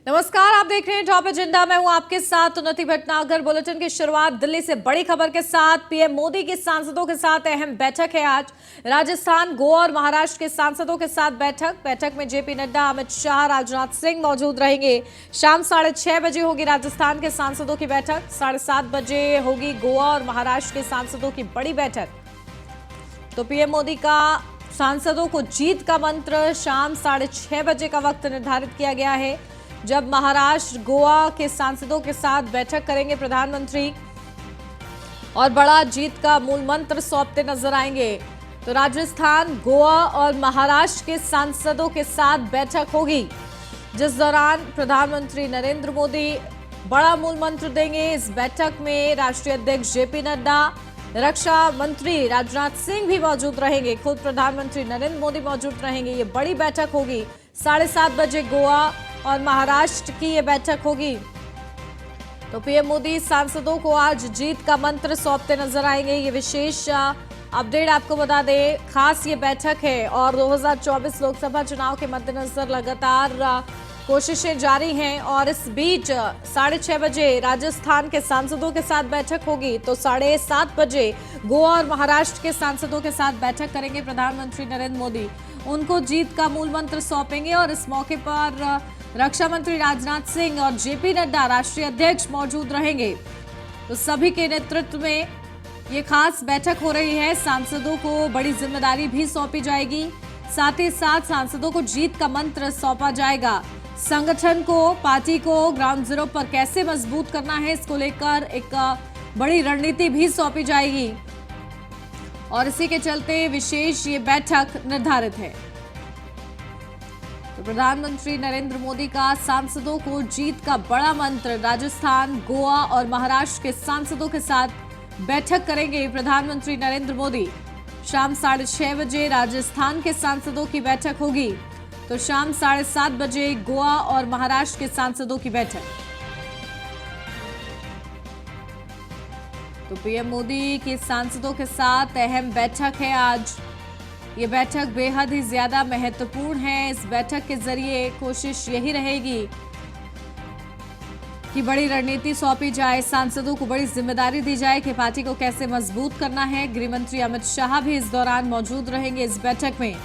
नमस्कार, आप देख रहे हैं टॉप एजेंडा। मैं हूं आपके साथ उन्नति भटनागर। बुलेटिन की शुरुआत दिल्ली से बड़ी खबर के साथ। पीएम मोदी के सांसदों के साथ अहम बैठक है आज। राजस्थान, गोवा और महाराष्ट्र के सांसदों के साथ बैठक में जेपी नड्डा, अमित शाह, राजनाथ सिंह मौजूद रहेंगे। शाम 6:30 बजे होगी राजस्थान के सांसदों की बैठक। 7:30 बजे होगी गोवा और महाराष्ट्र के सांसदों की बड़ी बैठक। तो पीएम मोदी का सांसदों को जीत का मंत्र, शाम 6:30 बजे का वक्त निर्धारित किया गया है, जब महाराष्ट्र, गोवा के सांसदों के साथ बैठक करेंगे प्रधानमंत्री और बड़ा जीत का मूल मंत्र सौंपते नजर आएंगे। तो राजस्थान, गोवा और महाराष्ट्र के सांसदों के साथ बैठक होगी, जिस दौरान प्रधानमंत्री नरेंद्र मोदी बड़ा मूल मंत्र देंगे। इस बैठक में राष्ट्रीय अध्यक्ष जेपी नड्डा, रक्षा मंत्री राजनाथ सिंह भी मौजूद रहेंगे। खुद प्रधानमंत्री नरेंद्र मोदी मौजूद रहेंगे। ये बड़ी बैठक होगी। 7:30 बजे गोवा और महाराष्ट्र की ये बैठक होगी। तो पीएम मोदी सांसदों को आज जीत का मंत्र सौंपते नजर आएंगे। ये विशेष अपडेट आपको बता दें, खास ये बैठक है और 2024 लोकसभा चुनाव के मद्देनजर लगातार कोशिशें जारी हैं। और इस बीच 6:30 बजे राजस्थान के सांसदों के साथ बैठक होगी, तो 7:30 बजे गोवा और महाराष्ट्र के सांसदों के साथ बैठक करेंगे प्रधानमंत्री नरेंद्र मोदी। उनको जीत का मूल मंत्र सौंपेंगे और इस मौके पर रक्षा मंत्री राजनाथ सिंह और जेपी नड्डा, राष्ट्रीय अध्यक्ष, मौजूद रहेंगे। तो सभी के नेतृत्व में ये खास बैठक हो रही है। सांसदों को बड़ी जिम्मेदारी भी सौंपी जाएगी। साथ ही साथ सांसदों को जीत का मंत्र सौंपा जाएगा। संगठन को, पार्टी को ग्राउंड जीरो पर कैसे मजबूत करना है, इसको लेकर एक बड़ी रणनीति भी सौंपी जाएगी और इसी के चलते विशेष ये बैठक निर्धारित है। तो प्रधानमंत्री नरेंद्र मोदी का सांसदों को जीत का बड़ा मंत्र, राजस्थान, गोवा और महाराष्ट्र के सांसदों के साथ बैठक करेंगे प्रधानमंत्री नरेंद्र मोदी। शाम 6:30 बजे राजस्थान के सांसदों की बैठक होगी, तो शाम 7:30 बजे गोवा और महाराष्ट्र के सांसदों की बैठक। तो पीएम मोदी के सांसदों के साथ अहम बैठक है आज। ये बैठक बेहद ही ज्यादा महत्वपूर्ण है। इस बैठक के जरिए कोशिश यही रहेगी कि बड़ी रणनीति सौंपी जाए, सांसदों को बड़ी जिम्मेदारी दी जाए कि पार्टी को कैसे मजबूत करना है। गृहमंत्री अमित शाह भी इस दौरान मौजूद रहेंगे इस बैठक में।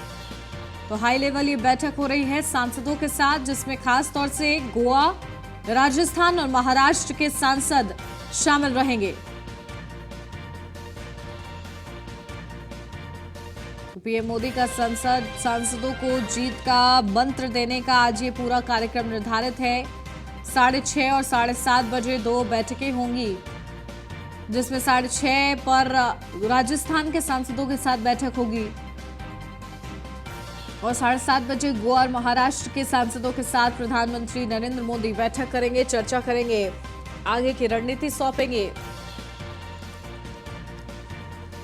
तो हाई लेवल ये बैठक हो रही है सांसदों के साथ, जिसमें खास तौर से गोवा, राजस्थान और महाराष्ट्र के सांसद शामिल रहेंगे। पीएम मोदी का सांसदों को जीत का मंत्र देने का आज ये पूरा कार्यक्रम निर्धारित है। 6:30 और 7:30 बजे दो बैठकें होंगी, जिसमें 6:30 पर राजस्थान के सांसदों के साथ बैठक होगी और 7:30 बजे गोवा और महाराष्ट्र के सांसदों के साथ प्रधानमंत्री नरेंद्र मोदी बैठक करेंगे, चर्चा करेंगे, आगे की रणनीति सौंपेंगे।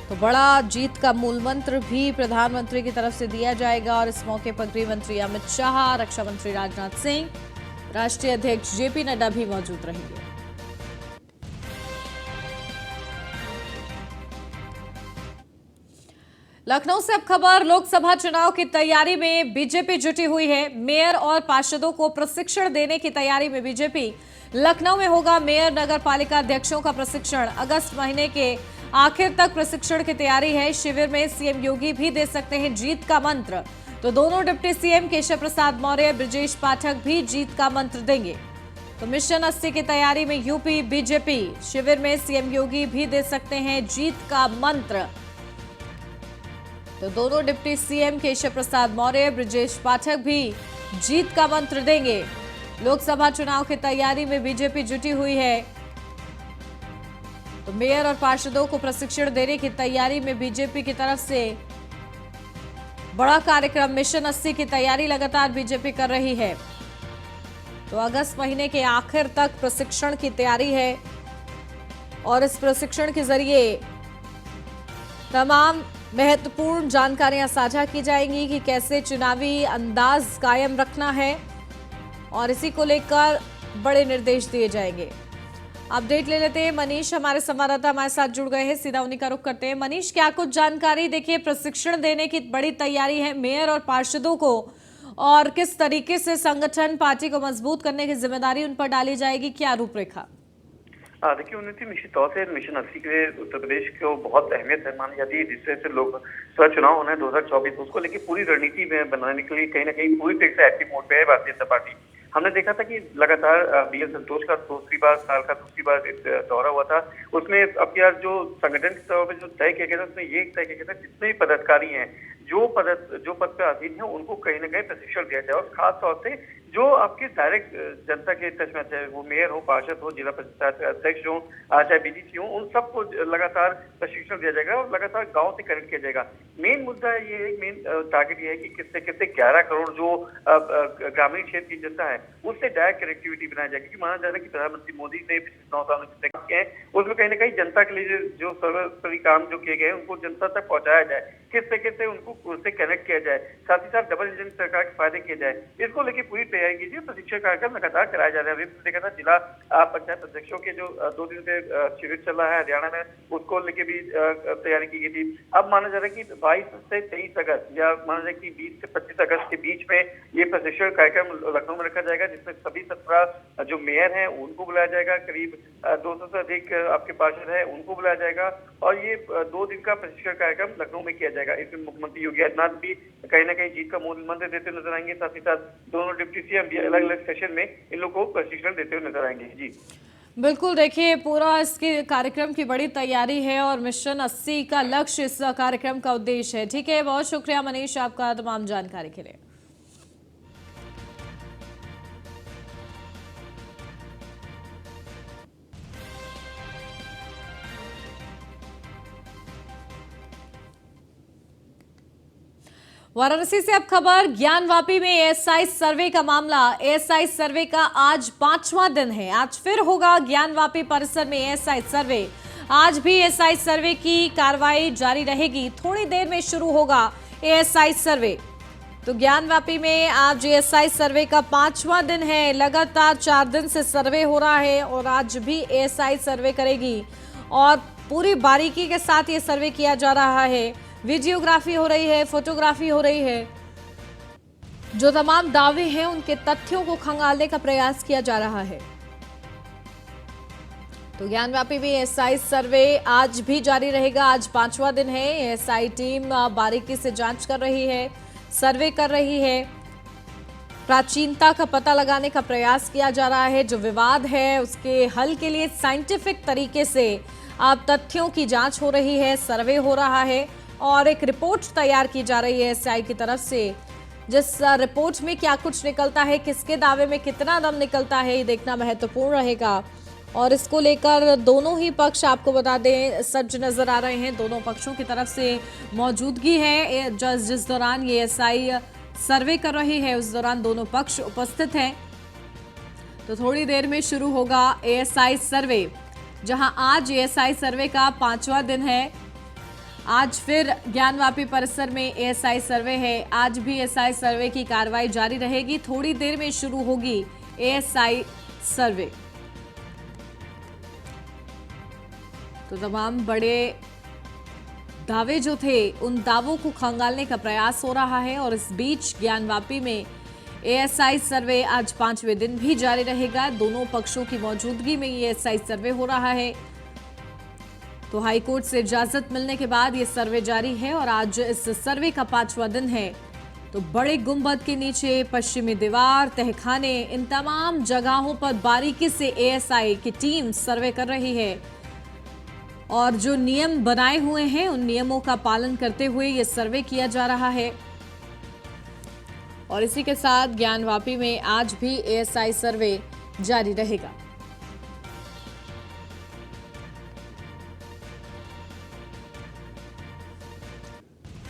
तो बड़ा जीत का मूल मंत्र भी प्रधानमंत्री की तरफ से दिया जाएगा और इस मौके पर गृह मंत्री अमित शाह, रक्षा मंत्री राजनाथ सिंह, राष्ट्रीय अध्यक्ष जेपी नड्डा भी मौजूद रहेंगे। लखनऊ से अब खबर, लोकसभा चुनाव की तैयारी में बीजेपी जुटी हुई है। मेयर और पार्षदों को प्रशिक्षण देने की तैयारी में बीजेपी। लखनऊ में होगा मेयर, नगर पालिका अध्यक्षों का प्रशिक्षण। अगस्त महीने के आखिर तक प्रशिक्षण की तैयारी है। शिविर में सीएम योगी भी दे सकते हैं जीत का मंत्र। तो दोनों डिप्टी सीएम केशव प्रसाद मौर्य, ब्रजेश पाठक भी जीत का मंत्र देंगे। तो मिशन 80 की तैयारी में यूपी बीजेपी। शिविर में सीएम योगी भी दे सकते हैं जीत का मंत्र। तो दोनों डिप्टी सीएम केशव प्रसाद मौर्य, ब्रजेश पाठक भी जीत का मंत्र देंगे। लोकसभा चुनाव की तैयारी में बीजेपी जुटी हुई है। तो मेयर और पार्षदों को प्रशिक्षण देने की तैयारी में बीजेपी की तरफ से बड़ा कार्यक्रम मिशन 80 की तैयारी लगातार बीजेपी कर रही है। तो अगस्त महीने के आखिर तक प्रशिक्षण की तैयारी है और इस प्रशिक्षण के जरिए तमाम महत्वपूर्ण जानकारियां साझा की जाएंगी कि कैसे चुनावी अंदाज कायम रखना है और इसी को लेकर बड़े निर्देश दिए जाएंगे। अपडेट ले लेते हैं, मनीष हमारे संवाददाता हमारे साथ जुड़ गए हैं, सीधा उन्हीं का रुख करते हैं। मनीष, क्या कुछ जानकारी? देखिए, प्रशिक्षण देने की बड़ी तैयारी है मेयर और पार्षदों को और किस तरीके से संगठन पार्टी को मजबूत करने की जिम्मेदारी उन पर डाली जाएगी, क्या रूपरेखा? देखिए उन्नति निश्चित तौर से मिशन 80 के लिए उत्तर प्रदेश को बहुत अहमियत है मानी जाती है। जिस तरह से लोग सभा चुनाव होना है 2024, उसको लेकर पूरी रणनीति में बनाने के लिए कहीं ना कहीं पूरी तरह से एक्टिव मोड पे है भारतीय जनता पार्टी। हमने देखा था कि लगातार बीएल संतोष का दूसरी बार दौरा हुआ था। उसमें अब यार जो संगठन के तौर पर जो तय किया गया था, उसमें ये तय किया गया था जितने भी पदाधिकारी हैं जो पद पे अधीन है उनको कहीं ना कहीं प्रशिक्षण दिया जाए, और खास तौर से जो आपके डायरेक्ट जनता के टच में, चाहे वो मेयर हो, पार्षद हो, जिला पंचायत अध्यक्ष हो, चाहे बीडीसी हो, उन सबको लगातार प्रशिक्षण दिया जाएगा और लगातार गांव से कनेक्ट किया जाएगा। मेन मुद्दा ये है, मेन टारगेट ये है कि किससे किससे 11 करोड़ जो ग्रामीण क्षेत्र की जनता है उससे डायरेक्ट कनेक्टिविटी बनाई जाएगी। क्योंकि माना जा रहा है कि प्रधानमंत्री मोदी ने पिछले 9 साल में जितने काम किए हैं उसमें कहीं ना कहीं जनता के लिए जो सर्वोपरि काम जो किए गए हैं उनको जनता तक पहुंचाया जाए, किस तरीके से उनको उससे कनेक्ट किया जाए, साथ ही साथ डबल इंजन सरकार के फायदे किए जाए, इसको लेकर पूरी तैयारी कीजिए। प्रशिक्षण कार्यक्रम लगातार कराया जा रहा है। अभी देखा था जिला पंचायत अध्यक्षों के जो 2 दिन से शिविर चल रहा है हरियाणा में, उसको लेके भी तैयारी की गई थी। अब माना जा रहा है कि 22 से 23 अगस्त या माना जाए कि 20 से 25 अगस्त के बीच में ये प्रशिक्षण कार्यक्रम लखनऊ में रखा जाएगा, जिसमें सभी 17 जो मेयर हैं उनको बुलाया जाएगा, करीब 200 से अधिक आपके पार्षद है उनको बुलाया जाएगा, और ये 2 दिन का प्रशिक्षण कार्यक्रम लखनऊ में किया जाएगा। इसमें मुख्यमंत्री योगी आदित्यनाथ भी कहीं ना कहीं जीत का मूल मंत्र देते नजर आएंगे, साथ ही साथ दोनों डिप्टी सीएम भी अलग अलग सेशन में इन लोगों को प्रशिक्षण देते हुए नजर आएंगे। जी बिल्कुल, देखिए पूरा इसके कार्यक्रम की बड़ी तैयारी है और मिशन 80 का लक्ष्य इस कार्यक्रम का उद्देश्य है। ठीक है, बहुत शुक्रिया मनीष आपका तमाम जानकारी के लिए। वाराणसी से अब खबर, ज्ञानवापी में एएसआई सर्वे का मामला। एएसआई सर्वे का आज 5वां दिन है। आज फिर होगा ज्ञानवापी परिसर में एएसआई सर्वे। आज भी एएसआई सर्वे की कार्रवाई जारी रहेगी। थोड़ी देर में शुरू होगा एएसआई सर्वे। तो ज्ञानवापी में आज एएसआई सर्वे का 5वां दिन है। लगातार 4 दिन से सर्वे हो रहा है और आज भी एएसआई सर्वे करेगी और पूरी बारीकी के साथ ये सर्वे किया जा रहा है। वीडियोग्राफी हो रही है, फोटोग्राफी हो रही है। जो तमाम दावे हैं उनके तथ्यों को खंगालने का प्रयास किया जा रहा है। तो ज्ञानवापी में एएसआई सर्वे आज भी जारी रहेगा। आज 5वां दिन है। एएसआई टीम बारीकी से जांच कर रही है, सर्वे कर रही है, प्राचीनता का पता लगाने का प्रयास किया जा रहा है। जो विवाद है उसके हल के लिए साइंटिफिक तरीके से अब तथ्यों की जांच हो रही है, सर्वे हो रहा है और एक रिपोर्ट तैयार की जा रही है एएसआई की तरफ से। जिस रिपोर्ट में क्या कुछ निकलता है, किसके दावे में कितना दम निकलता है, ये देखना महत्वपूर्ण रहेगा। और इसको लेकर दोनों ही पक्ष आपको बता दें सज्ज नजर आ रहे हैं। दोनों पक्षों की तरफ से मौजूदगी है। जिस दौरान ये एएसआई सर्वे कर रही है उस दौरान दोनों पक्ष उपस्थित हैं। तो थोड़ी देर में शुरू होगा एएसआई सर्वे, जहां आज एएसआई सर्वे का 5वां दिन है। आज फिर ज्ञानवापी परिसर में एएसआई सर्वे है। आज भी एएसआई सर्वे की कार्रवाई जारी रहेगी। थोड़ी देर में शुरू होगी एएसआई सर्वे। तो तमाम बड़े दावे जो थे उन दावों को खंगालने का प्रयास हो रहा है और इस बीच ज्ञानवापी में एएसआई सर्वे आज 5वें दिन भी जारी रहेगा। दोनों पक्षों की मौजूदगी में ये एएसआई सर्वे हो रहा है। तो हाईकोर्ट से इजाजत मिलने के बाद ये सर्वे जारी है और आज इस सर्वे का 5वां दिन है। तो बड़े गुंबद के नीचे, पश्चिमी दीवार, तहखाने, इन तमाम जगहों पर बारीकी से एएसआई की टीम सर्वे कर रही है और जो नियम बनाए हुए हैं उन नियमों का पालन करते हुए ये सर्वे किया जा रहा है। और इसी के साथ ज्ञानवापी में आज भी एएसआई सर्वे जारी रहेगा।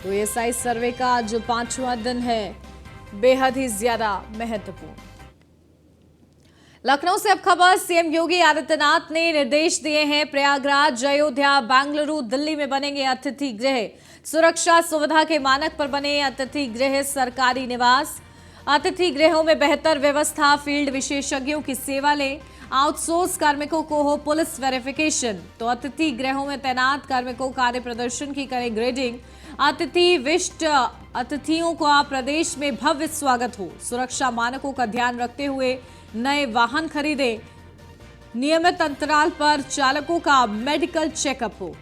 तो एएसआई सर्वे का जो 5वां दिन है बेहद ही ज्यादा महत्वपूर्ण। लखनऊ से अब खबर, सीएम योगी आदित्यनाथ ने निर्देश दिए हैं। प्रयागराज, अयोध्या, बेंगलुरु, दिल्ली में बनेंगे अतिथि गृह। सुरक्षा सुविधा के मानक पर बने अतिथि गृह सरकारी निवास। अतिथि गृहों में बेहतर व्यवस्था, फील्ड विशेषज्ञों की सेवा लें। आउटसोर्स कार्मिकों को हो पुलिस वेरिफिकेशन। तो अतिथि गृहों में तैनात कार्मिकों कार्य प्रदर्शन की करें ग्रेडिंग। विशिष्ट अतिथियों का प्रदेश में भव्य स्वागत हो, सुरक्षा मानकों का ध्यान रखते हुए नए वाहन खरीदे, नियमित अंतराल पर चालकों का मेडिकल चेकअप हो।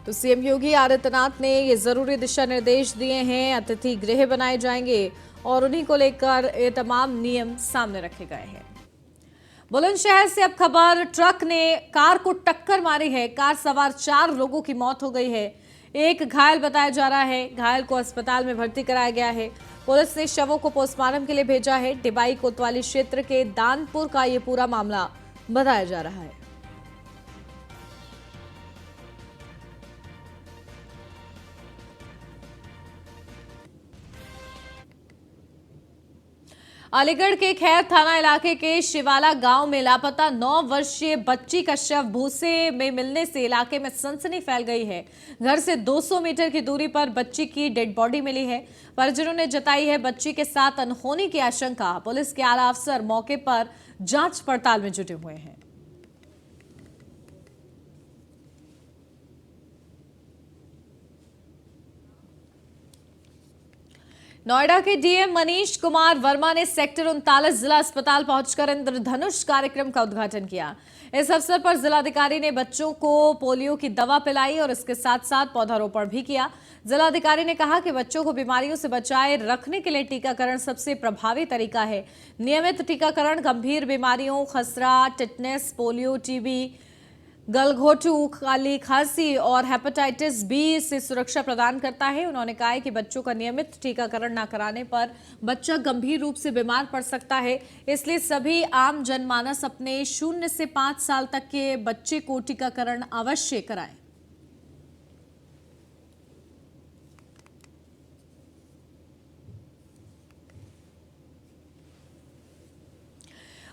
तो सीएम योगी आदित्यनाथ ने ये जरूरी दिशा निर्देश दिए हैं। अतिथि गृह बनाए जाएंगे और उन्हीं को लेकर ये तमाम नियम सामने रखे गए हैं। बुलंदशहर से अब खबर, ट्रक ने कार को टक्कर मारी है। कार सवार 4 लोगों की मौत हो गई है, एक घायल बताया जा रहा है। घायल को अस्पताल में भर्ती कराया गया है। पुलिस ने शवों को पोस्टमार्टम के लिए भेजा है। डिबाई कोतवाली क्षेत्र के दानपुर का ये पूरा मामला बताया जा रहा है। अलीगढ़ के खैर थाना इलाके के शिवाला गांव में लापता 9 वर्षीय बच्ची का शव भूसे में मिलने से इलाके में सनसनी फैल गई है। घर से 200 मीटर की दूरी पर बच्ची की डेड बॉडी मिली है। परिजनों ने जताई है बच्ची के साथ अनहोनी की आशंका। पुलिस के आला अफसर मौके पर जांच पड़ताल में जुटे हुए हैं। नोएडा के डीएम मनीष कुमार वर्मा ने सेक्टर 39 जिला अस्पताल पहुंचकर इंद्रधनुष कार्यक्रम का उद्घाटन किया। इस अवसर पर जिलाधिकारी ने बच्चों को पोलियो की दवा पिलाई और इसके साथ साथ पौधारोपण भी किया। जिलाधिकारी ने कहा कि बच्चों को बीमारियों से बचाए रखने के लिए टीकाकरण सबसे प्रभावी तरीका है। नियमित टीकाकरण गंभीर बीमारियों खसरा, टिटनेस, पोलियो, टीबी, गलघोटू, काली खांसी और हेपेटाइटिस बी से सुरक्षा प्रदान करता है। उन्होंने कहा है कि बच्चों का नियमित टीकाकरण न कराने पर बच्चा गंभीर रूप से बीमार पड़ सकता है, इसलिए सभी आम जनमानस अपने 0 से 5 साल तक के बच्चे को टीकाकरण अवश्य कराएं।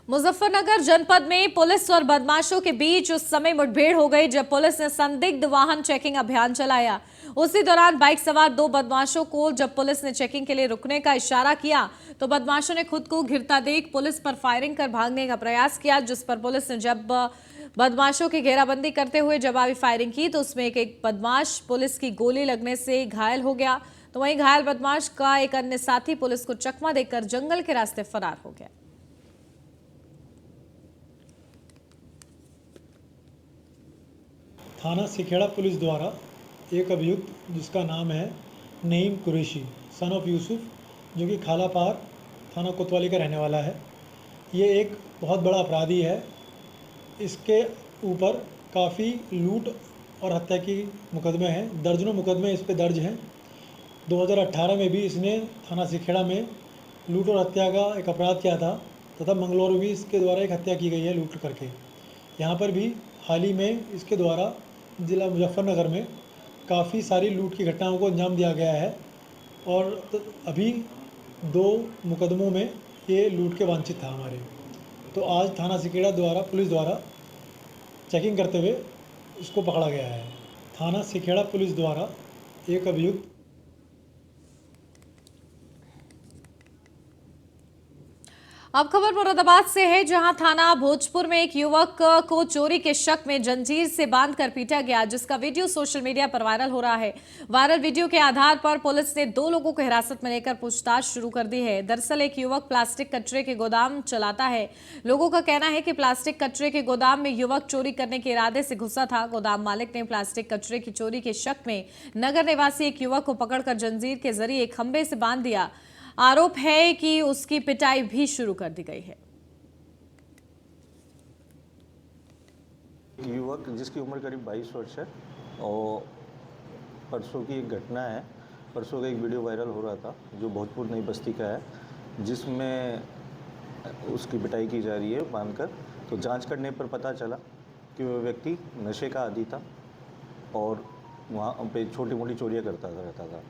मुजफ्फरनगर जनपद में पुलिस और बदमाशों के बीच उस समय मुठभेड़ हो गई जब पुलिस ने संदिग्ध वाहन चेकिंग अभियान चलाया। उसी दौरान बाइक सवार 2 बदमाशों को जब पुलिस ने चेकिंग के लिए रुकने का इशारा किया तो बदमाशों ने खुद को घिरता देख पुलिस पर फायरिंग कर भागने का प्रयास किया, जिस पर पुलिस ने जब बदमाशों की घेराबंदी करते हुए जवाबी फायरिंग की तो उसमें एक बदमाश पुलिस की गोली लगने से घायल हो गया। तो वहीं घायल बदमाश का एक अन्य साथी पुलिस को चकमा देकर जंगल के रास्ते फरार हो गया। थाना सिखेड़ा पुलिस द्वारा एक अभियुक्त जिसका नाम है नईम कुरैशी सन ऑफ यूसुफ, जो कि खालापार थाना कोतवाली का रहने वाला है, ये एक बहुत बड़ा अपराधी है। इसके ऊपर काफ़ी लूट और हत्या की मुकदमे हैं, दर्जनों मुकदमे इस पे दर्ज हैं। 2018 में भी इसने थाना सिखेड़ा में लूट और हत्या का एक अपराध किया था तथा मंगलौर में भी इसके द्वारा एक हत्या की गई है लूट करके। यहाँ पर भी हाल ही में इसके द्वारा ज़िला मुजफ्फरनगर में काफ़ी सारी लूट की घटनाओं को अंजाम दिया गया है और अभी 2 मुकदमों में ये लूट के वांछित था हमारे। तो आज थाना सिखेड़ा द्वारा पुलिस द्वारा चेकिंग करते हुए इसको पकड़ा गया है। थाना सिखेड़ा पुलिस द्वारा एक अभियुक्त। अब खबर मुरादाबाद से है, जहां थाना भोजपुर में एक युवक को चोरी के शक में जंजीर से बांधकर पीटा गया, जिसका वीडियो सोशल मीडिया पर वायरल हो रहा है। वायरल वीडियो के आधार पर पुलिस ने 2 लोगों को हिरासत में लेकर पूछताछ शुरू कर दी है। दरअसल एक युवक प्लास्टिक कचरे के गोदाम चलाता है। लोगों का कहना है कि प्लास्टिक कचरे के गोदाम में युवक चोरी करने के इरादे से घुसा था। गोदाम मालिक ने प्लास्टिक कचरे की चोरी के शक में नगर निवासी एक युवक को पकड़कर जंजीर के जरिए खंभे से बांध दिया। आरोप है कि उसकी पिटाई भी शुरू कर दी गई है। युवक जिसकी उम्र करीब 22 वर्ष है और परसों की एक घटना है। परसों का एक वीडियो वायरल हो रहा था जो भोजपुर नई बस्ती का है, जिसमें उसकी पिटाई की जा रही है बांधकर। तो जांच करने पर पता चला कि वह व्यक्ति नशे का आदी था और वहाँ पे छोटी मोटी चोरियाँ करता रहता था।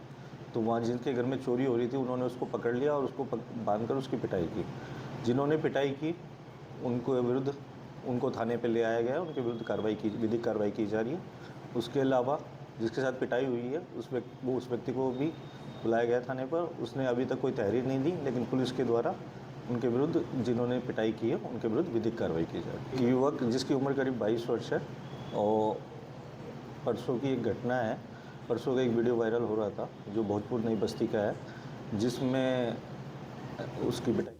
तो वहाँ जिनके घर में चोरी हो रही थी उन्होंने उसको पकड़ लिया और उसको बांधकर उसकी पिटाई की। जिन्होंने पिटाई की उनको थाने पे ले आया गया, उनके विरुद्ध विधिक कार्रवाई की जा रही है। उसके अलावा जिसके साथ पिटाई हुई है उस व्यक्ति को भी बुलाया गया थाने पर। उसने अभी तक कोई तहरीर नहीं दी, लेकिन पुलिस के द्वारा उनके विरुद्ध जिन्होंने पिटाई की है उनके विरुद्ध विधिक कार्रवाई की जा रही है। युवक जिसकी उम्र करीब 22 वर्ष है और परसों की एक घटना है। परसों का एक वीडियो वायरल हो रहा था जो भोजपुर नई बस्ती का है, जिसमें उसकी बेटा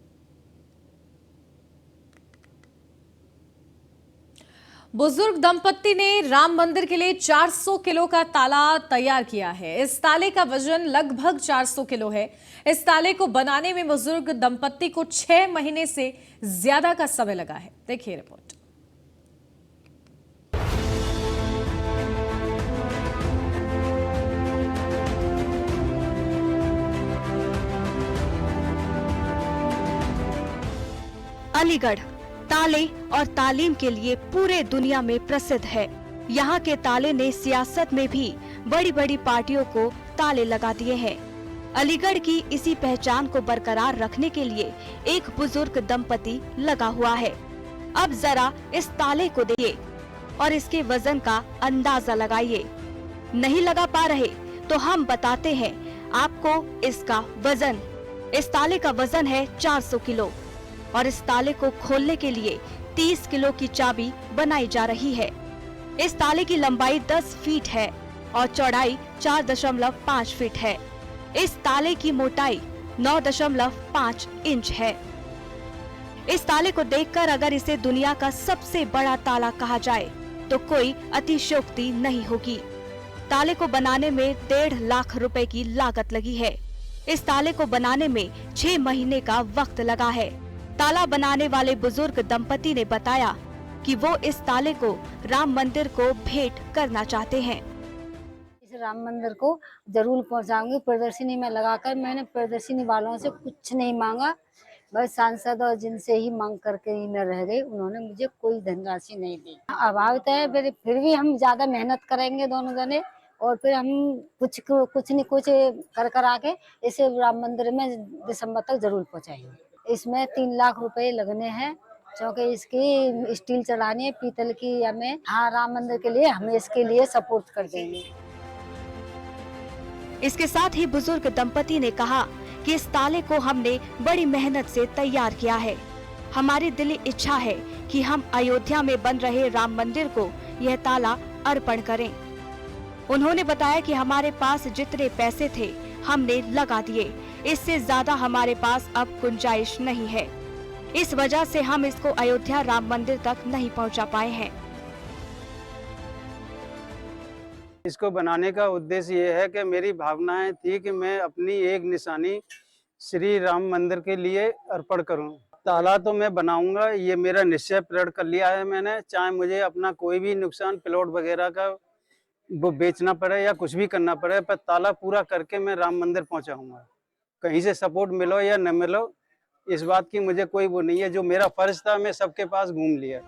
बुजुर्ग दंपत्ति ने राम मंदिर के लिए 400 किलो का ताला तैयार किया है। इस ताले का वजन लगभग 400 किलो है। इस ताले को बनाने में बुजुर्ग दंपत्ति को 6 महीने से ज्यादा का समय लगा है। देखिए रिपोर्ट। अलीगढ़ ताले और तालीम के लिए पूरे दुनिया में प्रसिद्ध है। यहाँ के ताले ने सियासत में भी बड़ी बड़ी पार्टियों को ताले लगा दिए हैं। अलीगढ़ की इसी पहचान को बरकरार रखने के लिए एक बुजुर्ग दंपति लगा हुआ है। अब जरा इस ताले को देखिए और इसके वजन का अंदाजा लगाइए। नहीं लगा पा रहे तो हम बताते हैं आपको इसका वजन। इस ताले का वजन है 400 किलो और इस ताले को खोलने के लिए 30 किलो की चाबी बनाई जा रही है। इस ताले की लंबाई 10 फीट है और चौड़ाई 4.5 फीट है। इस ताले की मोटाई 9.5 इंच है। इस ताले को देखकर अगर इसे दुनिया का सबसे बड़ा ताला कहा जाए तो कोई अतिशयोक्ति नहीं होगी। ताले को बनाने में 1.5 लाख रुपए की लागत लगी है। इस ताले को बनाने में 6 महीने का वक्त लगा है। ताला बनाने वाले बुजुर्ग दंपति ने बताया कि वो इस ताले को राम मंदिर को भेंट करना चाहते हैं। इस राम मंदिर को जरूर पहुंचाऊंगी। प्रदर्शनी में लगाकर मैंने प्रदर्शनी वालों से कुछ नहीं मांगा, बस सांसद और जिनसे ही मांग करके ही मैं रह गई। उन्होंने मुझे कोई धनराशि नहीं दी। अभाव तो है, फिर भी हम ज्यादा मेहनत करेंगे दोनों जने और फिर हम कुछ नहीं कुछ कर आके इसे राम मंदिर में दिसंबर तक जरूर पहुंचाएंगे। इसमें 3 लाख रुपए लगने हैं क्योंकि इसकी स्टील चढ़ानी है पीतल की। हमें राम मंदिर के लिए हम इसके लिए सपोर्ट कर देंगे। इसके साथ ही बुजुर्ग दंपति ने कहा कि इस ताले को हमने बड़ी मेहनत से तैयार किया है। हमारी दिली इच्छा है कि हम अयोध्या में बन रहे राम मंदिर को यह ताला अर्पण करें। उन्होंने बताया कि हमारे पास जितने पैसे थे हमने लगा दिए, इससे ज्यादा हमारे पास अब गुंजाइश नहीं है। इस वजह से हम इसको अयोध्या राम मंदिर तक नहीं पहुंचा पाए हैं। इसको बनाने का उद्देश्य ये है कि मेरी भावनाएं थी कि मैं अपनी एक निशानी श्री राम मंदिर के लिए अर्पण करूं। ताला तो मैं बनाऊंगा, ये मेरा निश्चय प्रण कर लिया है मैंने। चाहे मुझे अपना कोई भी नुकसान प्लॉट वगैरह का वो बेचना पड़े या कुछ भी करना पड़े, पर ताला पूरा करके मैं राम मंदिर पहुंचाऊंगा। कहीं से सपोर्ट मिलो या न मिलो, इस बात की मुझे कोई वो नहीं है। जो मेरा फर्ज था मैं सबके पास घूम लिया।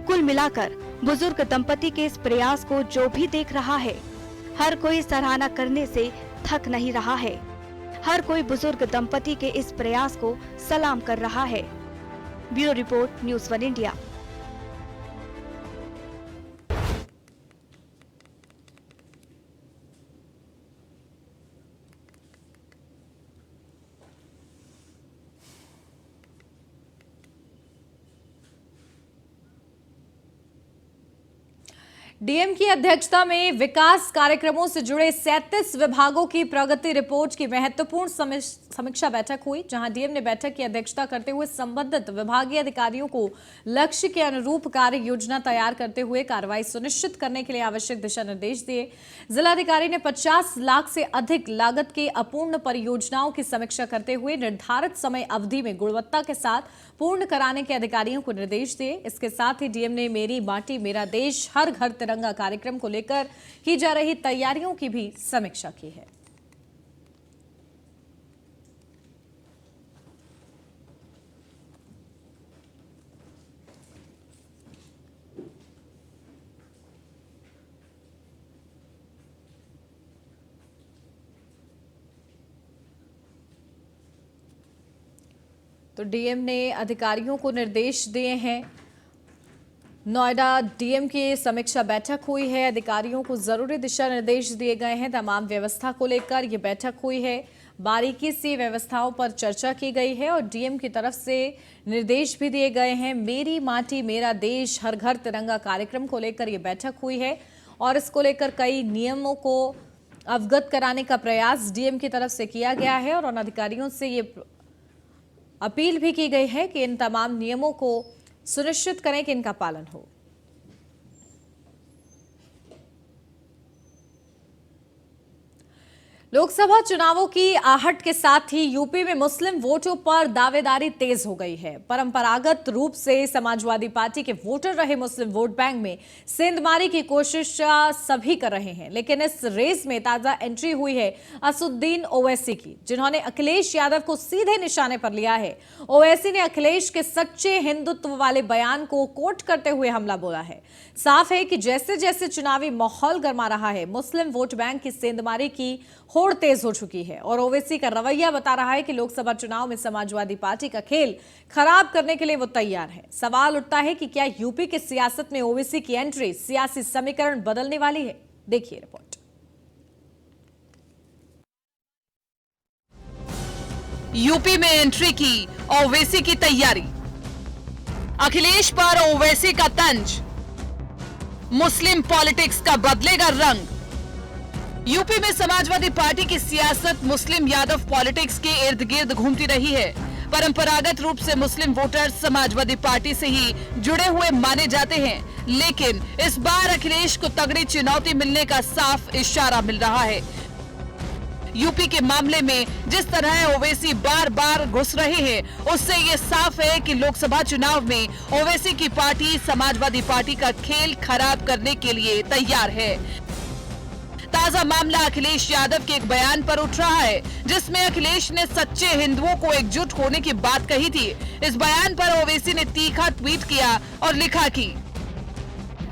कुल मिलाकर बुजुर्ग दंपति के इस प्रयास को जो भी देख रहा है, हर कोई सराहना करने से थक नहीं रहा है। हर कोई बुजुर्ग दंपति के इस प्रयास को सलाम कर रहा है। Bureau report, news 1 India. DM की अध्यक्षता में विकास कार्यक्रमों से जुड़े 37 विभागों की प्रगति रिपोर्ट की महत्वपूर्ण समीक्षा बैठक हुई, जहां डीएम ने बैठक की अध्यक्षता करते हुए संबंधित विभागीय अधिकारियों को लक्ष्य के अनुरूप कार्य योजना तैयार करते हुए कार्रवाई सुनिश्चित करने के लिए आवश्यक दिशा निर्देश दिए। जिलाधिकारी ने 50 लाख से अधिक लागत के अपूर्ण परियोजनाओं की समीक्षा करते हुए निर्धारित समय अवधि में गुणवत्ता के साथ पूर्ण कराने के अधिकारियों को निर्देश दिए। इसके साथ ही डीएम ने मेरी माटी मेरा देश हर घर तिरंगा कार्यक्रम को लेकर की जा रही तैयारियों की भी समीक्षा की है। तो डीएम ने अधिकारियों को निर्देश दिए हैं। नोएडा डीएम की समीक्षा बैठक हुई है, अधिकारियों को जरूरी दिशा निर्देश दिए गए हैं। तमाम व्यवस्था को लेकर ये बैठक हुई है, बारीकी से व्यवस्थाओं पर चर्चा की गई है और डीएम की तरफ से निर्देश भी दिए गए हैं। मेरी माटी मेरा देश हर घर तिरंगा कार्यक्रम को लेकर ये बैठक हुई है और इसको लेकर कई नियमों को अवगत कराने का प्रयास डीएम की तरफ से किया गया है और उन अधिकारियों से ये अपील भी की गई है कि इन तमाम नियमों को सुनिश्चित करें कि इनका पालन हो। लोकसभा चुनावों की आहट के साथ ही यूपी में मुस्लिम वोटों पर दावेदारी तेज हो गई है। परंपरागत रूप से समाजवादी पार्टी के वोटर रहे मुस्लिम वोट बैंक में सेंधमारी की कोशिश सभी कर रहे हैं, लेकिन इस रेस में ताजा एंट्री हुई है असुद्दीन ओवैसी की, जिन्होंने अखिलेश यादव को सीधे निशाने पर लिया है। ओवैसी ने अखिलेश के सच्चे हिंदुत्व वाले बयान को कोट करते हुए हमला बोला है। साफ है कि जैसे जैसे चुनावी माहौल गर्मा रहा है, मुस्लिम वोट बैंक की सेंधमारी की होड़ तेज हो चुकी है और ओवैसी का रवैया बता रहा है कि लोकसभा चुनाव में समाजवादी पार्टी का खेल खराब करने के लिए वो तैयार है। सवाल उठता है कि क्या यूपी की सियासत में ओवैसी की एंट्री सियासी समीकरण बदलने वाली है? देखिए रिपोर्ट। यूपी में एंट्री की ओवैसी की तैयारी, अखिलेश पर ओवैसी का तंज, मुस्लिम पॉलिटिक्स का बदलेगा रंग। यूपी में समाजवादी पार्टी की सियासत मुस्लिम यादव पॉलिटिक्स के इर्द गिर्द घूमती रही है। परंपरागत रूप से मुस्लिम वोटर समाजवादी पार्टी से ही जुड़े हुए माने जाते हैं, लेकिन इस बार अखिलेश को तगड़ी चुनौती मिलने का साफ इशारा मिल रहा है। यूपी के मामले में जिस तरह ओवैसी बार बार घुस रहे हैं, उससे ये साफ है कि लोकसभा चुनाव में ओवैसी की पार्टी समाजवादी पार्टी का खेल खराब करने के लिए तैयार है। ताजा मामला अखिलेश यादव के एक बयान पर उठ रहा है, जिसमें अखिलेश ने सच्चे हिंदुओं को एकजुट होने की बात कही थी। इस बयान पर ओवैसी ने तीखा ट्वीट किया और लिखा कि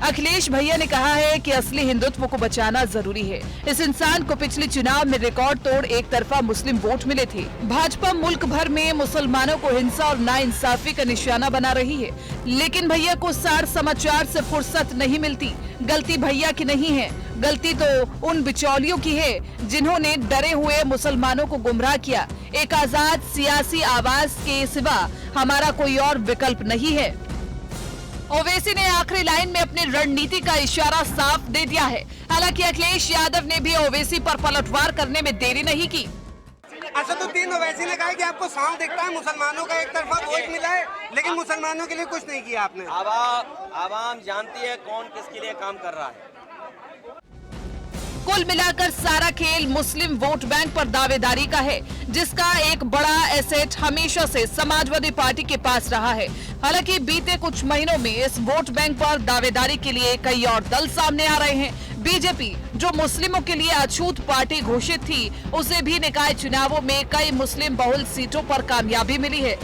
अखिलेश भैया ने कहा है कि असली हिंदुत्व को बचाना जरूरी है। इस इंसान को पिछले चुनाव में रिकॉर्ड तोड़ एक तरफा मुस्लिम वोट मिले थे। भाजपा मुल्क भर में मुसलमानों को हिंसा और नाइंसाफी का निशाना बना रही है, लेकिन भैया को सार समाचार से फुर्सत नहीं मिलती। गलती भैया की नहीं है, गलती तो उन बिचौलियों की है जिन्होंने डरे हुए मुसलमानों को गुमराह किया। एक आजाद सियासी आवाज के सिवा हमारा कोई और विकल्प नहीं है। ओवैसी ने आखिरी लाइन में अपनी रणनीति का इशारा साफ दे दिया है। हालांकि अखिलेश यादव ने भी ओवैसी पर पलटवार करने में देरी नहीं की। असदुद्दीन ओवैसी ने कहा कि आपको साफ दिखता है मुसलमानों का एक तरफा वोट मिला है, लेकिन मुसलमानों के लिए कुछ नहीं किया आपने। आवाम जानती है कौन किसके लिए काम कर रहा है। कुल मिलाकर सारा खेल मुस्लिम वोट बैंक पर दावेदारी का है, जिसका एक बड़ा एसेट हमेशा से समाजवादी पार्टी के पास रहा है। हालांकि बीते कुछ महीनों में इस वोट बैंक पर दावेदारी के लिए कई और दल सामने आ रहे हैं। बीजेपी, जो मुस्लिमों के लिए अछूत पार्टी घोषित थी, उसे भी निकाय चुनावों में कई मुस्लिम बहुल सीटों पर कामयाबी मिली है।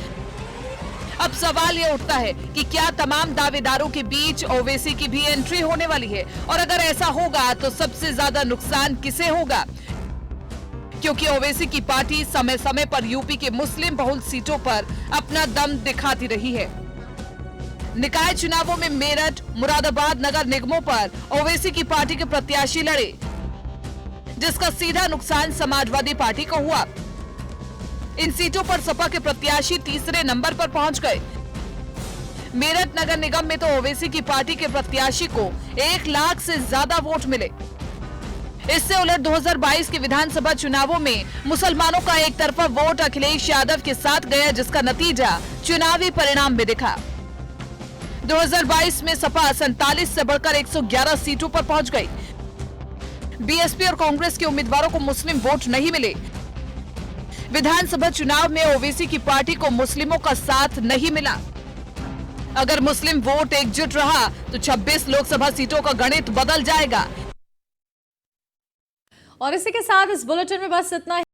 अब सवाल ये उठता है कि क्या तमाम दावेदारों के बीच ओवैसी की भी एंट्री होने वाली है, और अगर ऐसा होगा तो सबसे ज्यादा नुकसान किसे होगा? क्योंकि ओवैसी की पार्टी समय समय पर यूपी के मुस्लिम बहुल सीटों पर अपना दम दिखाती रही है। निकाय चुनावों में मेरठ, मुरादाबाद नगर निगमों पर ओवैसी की पार्टी के प्रत्याशी लड़े, जिसका सीधा नुकसान समाजवादी पार्टी को हुआ। इन सीटों पर सपा के प्रत्याशी तीसरे नंबर पर पहुंच गए। मेरठ नगर निगम में तो ओवैसी की पार्टी के प्रत्याशी को 1 लाख से ज्यादा वोट मिले। इससे उलट 2022 के विधानसभा चुनावों में मुसलमानों का एक तरफा वोट अखिलेश यादव के साथ गया, जिसका नतीजा चुनावी परिणाम में दिखा। 2022 में सपा 47 से बढ़कर 111 सीटों पर पहुंच गई। बीएसपी और कांग्रेस के उम्मीदवारों को मुस्लिम वोट नहीं मिले। विधानसभा चुनाव में ओवैसी की पार्टी को मुस्लिमों का साथ नहीं मिला। अगर मुस्लिम वोट एकजुट रहा तो 26 लोकसभा सीटों का गणित बदल जाएगा। और इसी के साथ इस बुलेटिन में बस इतना ही।